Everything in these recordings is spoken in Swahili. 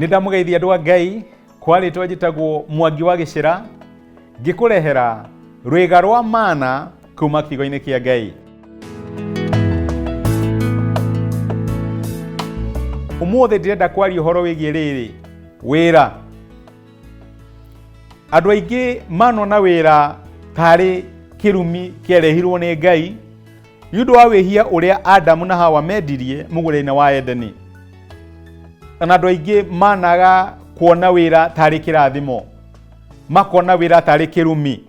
Nindamugeithia andu a Ngai kwa ritwa njitagwo Mwangi wa Gicira ngikurehera rwiga rwa mana kuma kiugo-ini kia Ngai. Umuthi ndirenda kwaria uhoro wigie riri wira. Andu aingi manona wira tari kirumi kierehirwo ni Ngai yundu wa wihia uria Adamu na Hawa mendirie mugure-ini wa Edeni. Na andu aingi managa kuona wira tari kirathimo, makona wira tari kirumi,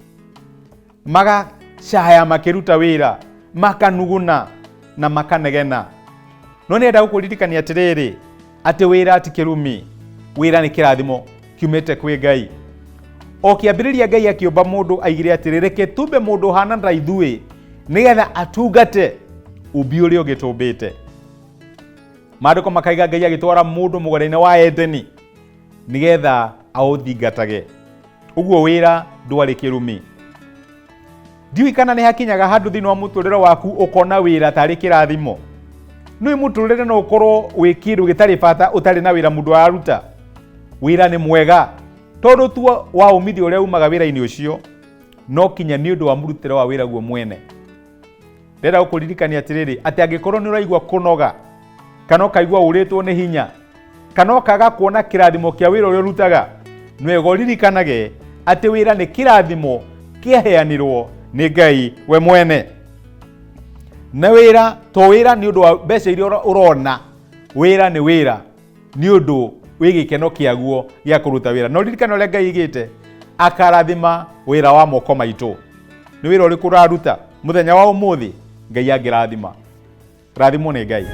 magacaya makiruta wira, makanuguna na makanegena. No nenda gukuririkania atiriri ati wira ati kirumi, wira ni kirathimo kiumite kwi Ngai. O kiambiriria Ngai akiumba mundu aigire atiri reke tumbe mundu hana nda ithui nigetha atungate umbi uria ugitumbite. Maandiko makaiga Ngai agitwara mundu mugore-ini wa Edeni nigetha authingatage. Uguo wira ndwari kirumi. Ndiui kana ni hakinyaga handu thini wa muturire waku ukona wira tari kirathimo. Nui muturire no ukorwo wi kindu gitari bata utari na wira mundu aruta. Wira ni mwega tondu tu wa umithio uria umaga wira-ini ucio no kinya ni undu wa murutire wa wira guo mwene. Ndenda gukuririkania atiriri ati angikorwo ni uraigua kunoga kana ukaigua uritwo ni hinya kana ukaga kuona kirathimo kia wira uria urutaga, nwega uririkanage ati wira ni kirathimo kiaheanirwo ni Ngai we mwene. Na wira to wira ni undu wa mbeca iria urona, wira ni wira ni undu wi gikeno kiaguo gia kuruta wira. No ririkana uria Ngai igite akarathima wira wa moko maitu. Ni wira uriku uraruta muthenya wa umuthi Ngai angirathima. Rathimo ni Ngai.